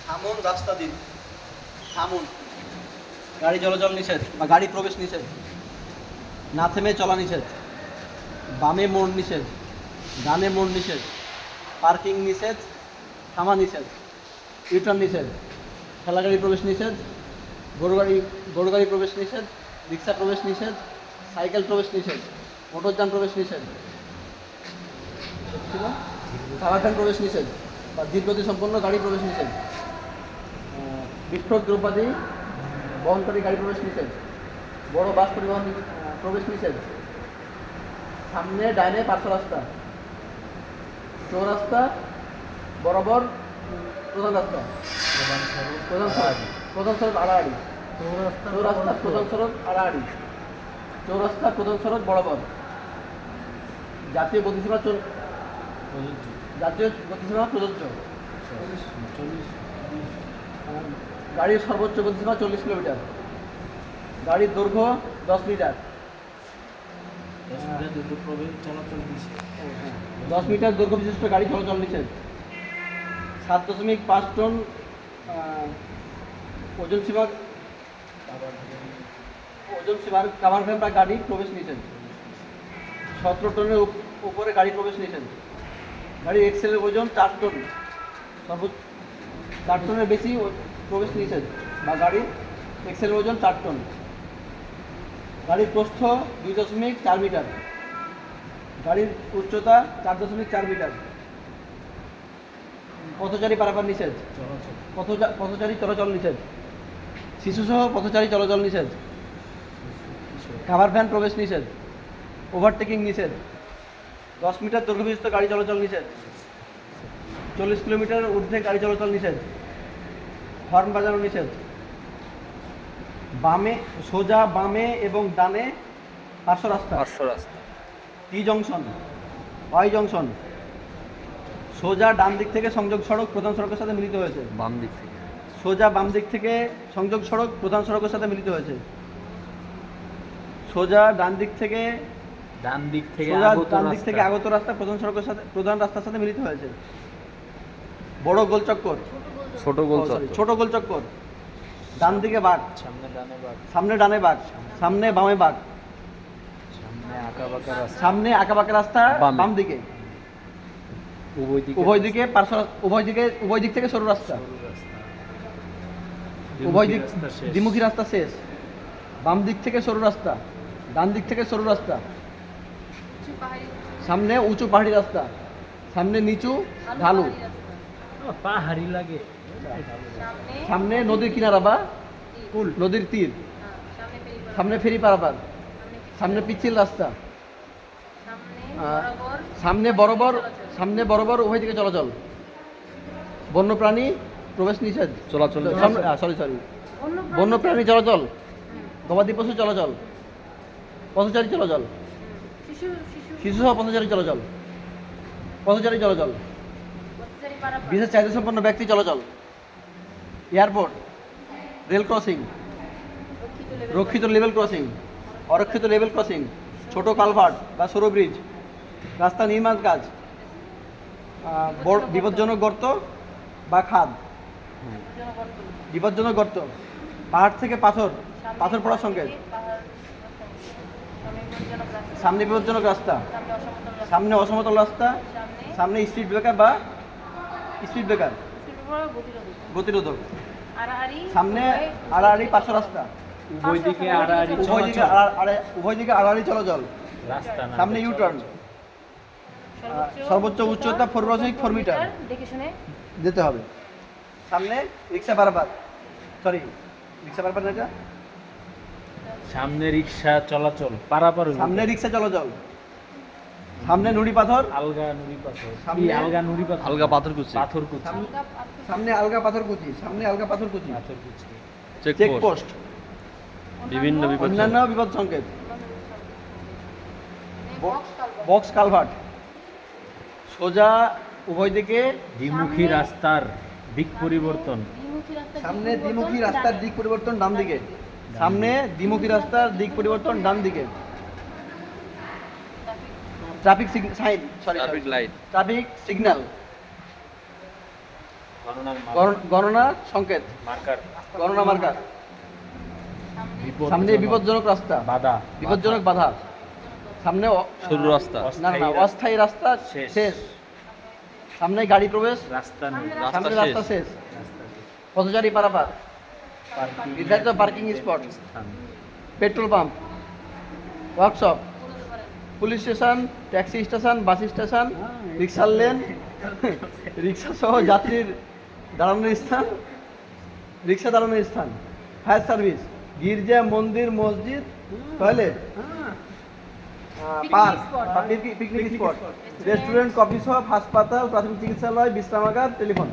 থামুন, রাস্তা দিন। থামুন, গাড়ি চলাচল নিষেধ বা গাড়ি প্রবেশ নিষেধ। না থেমে চলা নিষেধ। বামে মোড় নিষেধ, ডানে মোড় নিষেধ, পার্কিং নিষেধ, থামা নিষেধ, ইউটার্ন নিষেধ, ঠেলাগাড়ি প্রবেশ নিষেধ, গরুগাড়ি প্রবেশ নিষেধ, রিক্সা প্রবেশ নিষেধ, সাইকেল প্রবেশ নিষেধ, মোটরযান প্রবেশ নিষেধ, কারখানা প্রবেশ নিষেধ বা ধীরগতি সম্পন্ন গাড়ি প্রবেশ নিষেধ, বিস্ফোরক দ্রব্যাদি বহনকারী গাড়ি প্রবেশ নিষেধ, বড় বাস পরিবহন প্রবেশ নিষেধ, সামনে ডাইনে পার্শ্ব রাস্তা, চৌরাস্তা বরাবর প্রধান রাস্তা, প্রধান সড়ক আড়াআড়ি, চৌরাস্তা প্রধান সড়ক আড়াআড়ি, চৌরাস্তা প্রধান সড়ক বরাবর, জাতীয় গতিসীমা প্রযোজ্য, গাড়ির সর্বোচ্চ গতিসীমা 40 কিলোমিটার, গাড়ির দৈর্ঘ্য 10 মিটার, 10 মিটার দৈর্ঘ্য বিশিষ্ট গাড়ি চলাচল নিষেধ, 7.5 টন ওজন সীমার কাভার ভ্যান বা গাড়ি প্রবেশ নিষেধ, 17 টনের উপরে গাড়ি প্রবেশ নিষেধ, গাড়ির এক্সেলের ওজন 4 টন, সর্বোচ্চ 4 টনের বেশি প্রবেশ নিষেধ বা গাড়ির এক্সেলের ওজন 4 টন, গাড়ির প্রস্থ 2.4 মিটার, গাড়ির উচ্চতা 4.4 মিটার, পথচারী পারাপার নিষেধ, পথচারী চলাচল নিষেধ, শিশুসহ পথচারী চলাচল নিষেধ, কাভার ভ্যান প্রবেশ নিষেধ, ওভারটেকিং নিষেধ, 10 মিটার দৈর্ঘ্য বিশিষ্ট গাড়ি চলাচল নিষেধ, 40 কিলোমিটারের ঊর্ধ্বে গাড়ি চলাচল নিষেধ, হর্ন বাজানো নিষেধ, সোজা বামে এবং ডানে পার্শ্ব রাস্তা, টি জংশন, ওয়াই জংশন, সোজা ডান দিক থেকে সংযোগ সড়ক প্রধান সড়কের সাথে মিলিত হয়েছে, সোজা বাম দিক থেকে সংযোগ সড়ক প্রধান সড়কের সাথে মিলিত হয়েছে, সোজা ডান দিক থেকে আগত রাস্তা প্রধান রাস্তার সাথে মিলিত হয়েছে, বড় গোলচক্কর, ছোট গোলচক্কর, ডান দিকে বাঁক, সামনে ডানে বাঁক, সামনে বামে বাঁক, সামনে আঁকাবাঁকা রাস্তা বাম দিকে, উভয় দিক থেকে সরু রাস্তা, দ্বিমুখী রাস্তা শেষ, বাম দিক থেকে সরু রাস্তা, ডান দিক থেকে সরু রাস্তা, সামনে উঁচু পাহাড়ি রাস্তা, সামনে নিচু ঢালু, পাহাড়ি লাগে, সামনে নদীর কিনারা বা নদীর তীর, সামনে ফেরি পারাপার, সামনে পিচ্ছিল রাস্তা, সামনে বরাবর উভয় দিকে চলাচল, বন্যপ্রাণী প্রবেশ নিষেধ, বন্যপ্রাণী চলাচল, গবাদি পশু চলাচল, পথচারী চলাচল, শিশু সহ পথচারী চলাচল, বিশেষ চাহিদা সম্পন্ন ব্যক্তি চলাচল, এয়ারপোর্ট, রেল ক্রসিং, রক্ষিত লেভেল ক্রসিং, অরক্ষিত লেভেল ক্রসিং, ছোট কালভার্ট বা সরু ব্রিজ, রাস্তা নির্মাণ কাজ, বিপজ্জনক গর্ত বা খাদ, বিপজ্জনক গর্ত, পাহাড় থেকে পাথর পড়ার সংকেত, সামনে বিপজ্জনক রাস্তা, সামনে অসমতল রাস্তা, সামনে স্পিড ব্রেকার গতিরোধক, সামনে আড়াআড়ি পার্শ্ব রাস্তা, উভয় দিকে আড়াআড়ি চলাচল, সামনে ইউটার্ন, সর্বোচ্চ উচ্চতা 4.4 মিটার যেতে হবে, সামনে রিক্সা পারাপার না এটা, সামনে রিক্সা চলাচল পারাপার, সামনে রিক্সা চলাচল, সামনে নুড়ি পাথর, আলগা পাথরকুচি, সামনে আলগা পাথরকুচি, চেকপোস্ট, বিভিন্ন অন্যান্য বিপদ সংকেত, বক্স কালভার্ট, সোজা উভয় দিকে দ্বিমুখী রাস্তার দিক পরিবর্তন, সামনে দ্বিমুখী রাস্তার দিক পরিবর্তন ডান দিকে, সামনে দ্বিমুখী রাস্তার দিক পরিবর্তন ডান দিকে, ট্রাফিক সিগন্যাল, গণনার গণনার সংকেত, মার্কার, গণনা মার্কার, সামনে বিপজ্জনক রাস্তা, বাধা, বিপজ্জনক বাধা, সামনে সরু রাস্তা, না না অস্থায়ী রাস্তা শেষ। শেষ, সামনে গাড়ি প্রবেশ, রাস্তা নেই, সামনে রাস্তা রাস্তা শেষ, রাস্তা নেই। পথচারী পারাপার, পার্কিং নির্ধারিত পার্কিং স্পট, স্থান, petrol pump, workshop, police station, taxi station, bus station, রিক্সার লেন, রিক্সা সহ যাত্রীর দাঁড়ানোর স্থান, রিক্সা দাঁড়ানোর স্থান, ফায়ার সার্ভিস, গির্জা, মন্দির, মসজিদ, toilet, park, picnic spot, restaurant, coffee shop, হাসপাতাল, প্রাথমিক চিকিৎসালয়, বিশ্রামাগার, টেলিফোন।